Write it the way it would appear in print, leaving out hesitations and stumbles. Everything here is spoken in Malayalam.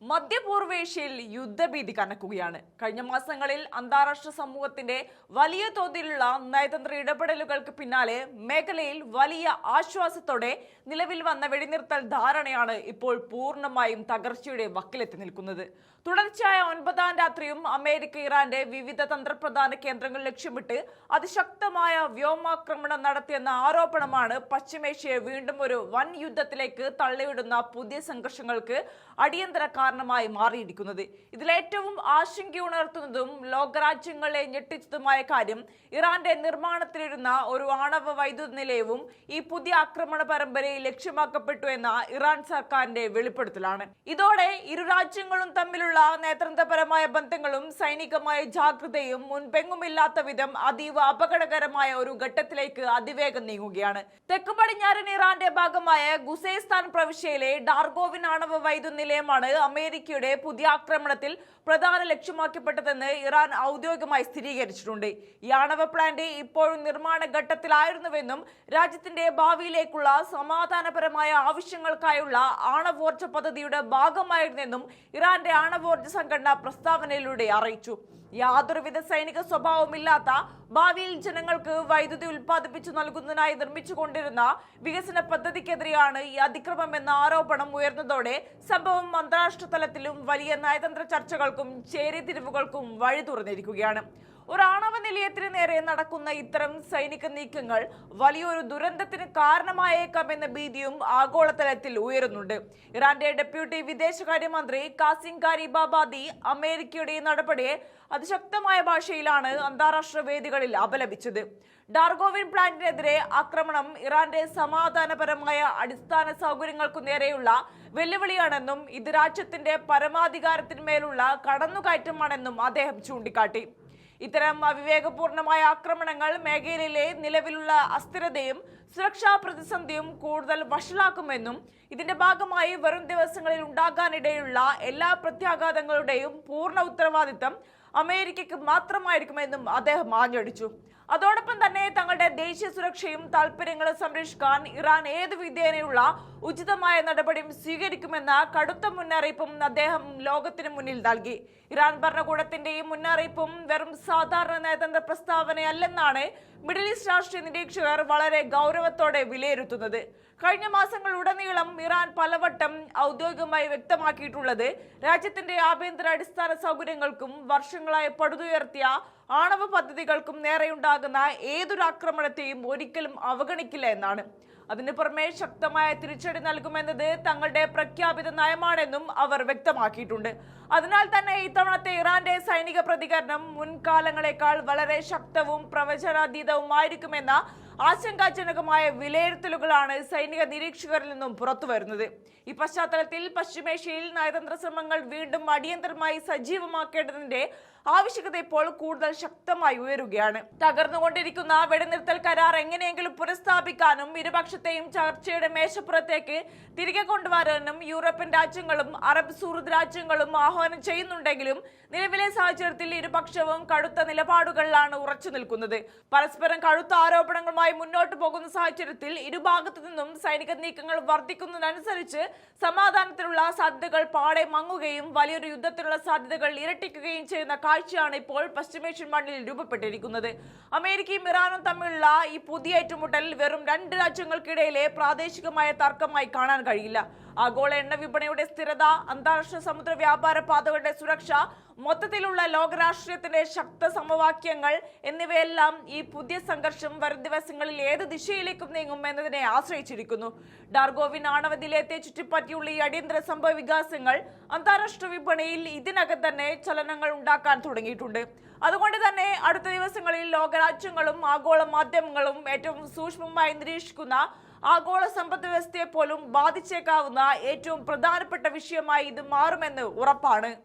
മധ്യപൂർവേഷ്യയിൽ യുദ്ധഭീതി കനക്കുകയാണ്. കഴിഞ്ഞ മാസങ്ങളിൽ അന്താരാഷ്ട്ര സമൂഹത്തിന്റെ വലിയ തോതിലുള്ള നയതന്ത്ര ഇടപെടലുകൾക്ക് പിന്നാലെ മേഖലയിൽ വലിയ ആശ്വാസത്തോടെ നിലവിൽ വന്ന വെടിനിർത്തൽ ധാരണയാണ് ഇപ്പോൾ പൂർണ്ണമായും തകർച്ചയുടെ വക്കിലെത്തി നിൽക്കുന്നത്. തുടർച്ചയായ 9ാം രാത്രിയും അമേരിക്ക ഇറാന്റെ വിവിധ തന്ത്രപ്രധാന കേന്ദ്രങ്ങൾ ലക്ഷ്യമിട്ട് അതിശക്തമായ വ്യോമാക്രമണം നടത്തിയെന്ന ആരോപണമാണ് പശ്ചിമേഷ്യയെ വീണ്ടും ഒരു വൻ യുദ്ധത്തിലേക്ക് തള്ളിവിടുന്ന പുതിയ സംഘർഷങ്ങൾക്ക് അടിയന്തര കാരണമായി മാറിയിരിക്കുന്നത്. ഇതിലേറ്റവും ആശങ്കയുണർത്തുന്നതും ലോകരാജ്യങ്ങളെ ഞെട്ടിച്ചതുമായ കാര്യം ഇറാന്റെ നിർമ്മാണത്തിലിരുന്ന ഒരു ആണവ വൈദ്യുത നിലയവും ഈ പുതിയ ആക്രമണ പരമ്പരയിൽ ലക്ഷ്യമാക്കപ്പെട്ടു എന്ന ഇറാൻ സർക്കാരിന്റെ വെളിപ്പെടുത്തലാണ്. ഇതോടെ ഇരു രാജ്യങ്ങളും തമ്മിലുള്ള നയതന്ത്രപരമായ ബന്ധങ്ങളും സൈനികമായ ജാഗ്രതയും മുൻപെങ്ങുമില്ലാത്ത വിധം അതീവ അപകടകരമായ ഒരു ഘട്ടത്തിലേക്ക് അതിവേഗം നീങ്ങുകയാണ്. തെക്ക് പടിഞ്ഞാറൻ ഇറാന്റെ ഭാഗമായ ഖുസൈസ്ഥാൻ പ്രവിശ്യയിലെ ഡാർഗോവിൻ ആണവ വൈദ്യുത നിലയമാണ് അമേരിക്കയുടെ പുതിയ ആക്രമണത്തിൽ പ്രധാന ലക്ഷ്യമാക്കപ്പെട്ടതെന്ന് ഇറാൻ ഔദ്യോഗികമായി സ്ഥിരീകരിച്ചിട്ടുണ്ട്. ഈ ആണവ പ്ലാന്റ് ഇപ്പോഴും നിർമ്മാണ ഘട്ടത്തിലായിരുന്നുവെന്നും രാജ്യത്തിന്റെ ഭാവിയിലേക്കുള്ള സമാധാനപരമായ ആവശ്യങ്ങൾക്കായുള്ള ആണവോർജ പദ്ധതിയുടെ ഭാഗമായിരുന്നെന്നും ഇറാന്റെ ആണവോർജ സംഘടന പ്രസ്താവനയിലൂടെ അറിയിച്ചു. യാതൊരുവിധ സൈനിക സ്വഭാവമില്ലാത്ത ഭാവിയിൽ ജനങ്ങൾക്ക് വൈദ്യുതി ഉൽപ്പാദിപ്പിച്ചു നൽകുന്നതിനായി നിർമ്മിച്ചുകൊണ്ടിരുന്ന വികസന പദ്ധതിക്കെതിരെയാണ് ഈ അതിക്രമം എന്ന ആരോപണം ഉയർന്നതോടെ സംഭവം അന്താരാഷ്ട്ര തലത്തിലും വലിയ നയതന്ത്ര ചർച്ചകൾക്കും ചേരിതിരിവുകൾക്കും വഴി തുറന്നിരിക്കുകയാണ്. ഒരു ആണവ നിലയത്തിന് നേരെ നടക്കുന്ന ഇത്തരം സൈനിക നീക്കങ്ങൾ വലിയൊരു ദുരന്തത്തിന് കാരണമായേക്കാമെന്ന ഭീതിയും ആഗോളതലത്തിൽ ഉയരുന്നുണ്ട്. ഇറാന്റെ ഡെപ്യൂട്ടി വിദേശകാര്യമന്ത്രി കാസിം ഗാരിബാബാദി അമേരിക്കയുടെ ഈ നടപടിയെ അതിശക്തമായ ഭാഷയിലാണ് അന്താരാഷ്ട്ര വേദികളിൽ അപലപിച്ചത്. ഡാർഗോവിൻ പ്ലാന്റിനെതിരെ ആക്രമണം ഇറാന്റെ സമാധാനപരമായ അടിസ്ഥാന സൗകര്യങ്ങൾക്കു നേരെയുള്ള വെല്ലുവിളിയാണെന്നും ഇത് രാജ്യത്തിന്റെ പരമാധികാരത്തിന്മേലുള്ള കടന്നുകയറ്റമാണെന്നും അദ്ദേഹം ചൂണ്ടിക്കാട്ടി. ഇത്തരം അവിവേകപൂർണമായ ആക്രമണങ്ങൾ മേഖലയിലെ നിലവിലുള്ള അസ്ഥിരതയും സുരക്ഷാ പ്രതിസന്ധിയും കൂടുതൽ വഷളാക്കുമെന്നും ഇതിന്റെ ഭാഗമായി വരും ദിവസങ്ങളിൽ ഉണ്ടാകാനിടയുള്ള എല്ലാ പ്രത്യാഘാതങ്ങളുടെയും പൂർണ്ണ ഉത്തരവാദിത്തം അമേരിക്കയ്ക്ക് മാത്രമായിരിക്കുമെന്നും അദ്ദേഹം ആഞ്ഞടിച്ചു. അതോടൊപ്പം തന്നെ തങ്ങളുടെ ദേശീയ സുരക്ഷയും താൽപര്യങ്ങളും സംരക്ഷിക്കാൻ ഇറാൻ ഏതു വിധേനയുള്ള ഉചിതമായ നടപടിയും സ്വീകരിക്കുമെന്ന കടുത്ത മുന്നറിയിപ്പും അദ്ദേഹം ലോകത്തിന് മുന്നിൽ നൽകി. ഇറാൻ ഭരണകൂടത്തിന്റെ ഈ മുന്നറിയിപ്പും വെറും സാധാരണ നയതന്ത്ര പ്രസ്താവനയല്ലെന്നാണ് മിഡിൽ ഈസ്റ്റ് രാഷ്ട്രീയ നിരീക്ഷകർ വളരെ ഗൗരവത്തോടെ വിലയിരുത്തുന്നത്. കഴിഞ്ഞ മാസങ്ങളുടനീളം ഇറാൻ പലവട്ടം ഔദ്യോഗികമായി വ്യക്തമാക്കിയിട്ടുള്ളത് രാജ്യത്തിന്റെ ആഭ്യന്തര അടിസ്ഥാന സൗകര്യങ്ങൾക്കും വർഷങ്ങളായി പടുതുയർത്തിയ ആണവ പദ്ധതികൾക്കും നേരെയുണ്ടാകുന്ന ഏതൊരു ആക്രമണത്തെയും ഒരിക്കലും അവഗണിക്കില്ല എന്നാണ്. അതിനു പുറമെ ശക്തമായ തിരിച്ചടി നൽകുമെന്നത് തങ്ങളുടെ പ്രഖ്യാപിത നയമാണെന്നും അവർ വ്യക്തമാക്കിയിട്ടുണ്ട്. അതിനാൽ തന്നെ ഇത്തവണത്തെ ഇറാന്റെ സൈനിക പ്രതികരണം മുൻകാലങ്ങളെക്കാൾ വളരെ ശക്തവും പ്രവചനാതീതവുമായിരിക്കുമെന്ന ആശങ്കാജനകമായ വിലയിരുത്തലുകളാണ് സൈനിക നിരീക്ഷകരിൽ നിന്നും പുറത്തുവരുന്നത്. ഈ പശ്ചാത്തലത്തിൽ പശ്ചിമേഷ്യയിൽ നയതന്ത്ര ശ്രമങ്ങൾ വീണ്ടും അടിയന്തരമായി സജീവമാക്കേണ്ടതിന്റെ ആവശ്യകത ഇപ്പോൾ കൂടുതൽ ശക്തമായി ഉയരുകയാണ്. തകർന്നുകൊണ്ടിരിക്കുന്ന വെടിനിർത്തൽ കരാർ എങ്ങനെയെങ്കിലും പുനഃസ്ഥാപിക്കാനും ഇരുപക്ഷത്തെയും ചർച്ചയുടെ മേശപ്പുറത്തേക്ക് തിരികെ കൊണ്ടുവരാനും യൂറോപ്യൻ രാജ്യങ്ങളും അറബ് സുഹൃത്ത് രാജ്യങ്ങളും ആഹ്വാനം ചെയ്യുന്നുണ്ടെങ്കിലും നിലവിലെ സാഹചര്യത്തിൽ ഇരുപക്ഷവും കടുത്ത നിലപാടുകളിലാണ് ഉറച്ചു നിൽക്കുന്നത്. പരസ്പരം കടുത്ത ആരോപണങ്ങളുമായി മുന്നോട്ട് പോകുന്ന സാഹചര്യത്തിൽ ഇരുഭാഗത്തു നിന്നും സൈനിക നീക്കങ്ങൾ വർദ്ധിക്കുന്നതിനനുസരിച്ച് സമാധാനത്തിനുള്ള സാധ്യതകൾ പാടെ മങ്ങുകയും വലിയൊരു യുദ്ധത്തിനുള്ള സാധ്യതകൾ ഇരട്ടിക്കുകയും ചെയ്യുന്ന കാഴ്ചയാണ് ഇപ്പോൾ പശ്ചിമേഷ്യൻ മണ്ണിൽ രൂപപ്പെട്ടിരിക്കുന്നത്. അമേരിക്കയും ഇറാനും തമ്മിലുള്ള ഈ പുതിയ ഏറ്റുമുട്ടൽ വെറും രണ്ട് രാജ്യങ്ങൾക്കിടയിലെ പ്രാദേശികമായ തർക്കമായി കാണാൻ കഴിയില്ല. ആഗോള എണ്ണ വിപണിയുടെ സ്ഥിരത, അന്താരാഷ്ട്ര സമുദ്ര വ്യാപാര പാതകളുടെ സുരക്ഷ, മൊത്തത്തിലുള്ള ലോകരാഷ്ട്രീയത്തിന്റെ ശക്ത സമവാക്യങ്ങൾ എന്നിവയെല്ലാം ഈ പുതിയ സംഘർഷം വരും ദിവസങ്ങളിൽ ഏത് ദിശയിലേക്കും നീങ്ങും എന്നതിനെ ആശ്രയിച്ചിരിക്കുന്നു. ഡാർഗോവിൻ ആണവ നിലയത്തെ ചുറ്റിപ്പറ്റിയുള്ള ഈ അടിയന്തര സംഭവ വികാസങ്ങൾ അന്താരാഷ്ട്ര വിപണിയിൽ ഇതിനകം തന്നെ ചലനങ്ങൾ ഉണ്ടാക്കാൻ തുടങ്ങിയിട്ടുണ്ട്. അതുകൊണ്ട് തന്നെ അടുത്ത ദിവസങ്ങളിൽ ലോകരാജ്യങ്ങളും ആഗോള മാധ്യമങ്ങളും ഏറ്റവും സൂക്ഷ്മമായി നിരീക്ഷിക്കുന്ന ആഗോള സമ്പദ് വ്യവസ്ഥയെ പോലും ബാധിച്ചേക്കാവുന്ന ഏറ്റവും പ്രധാനപ്പെട്ട വിഷയമായി ഇത് മാറുമെന്ന് ഉറപ്പാണ്.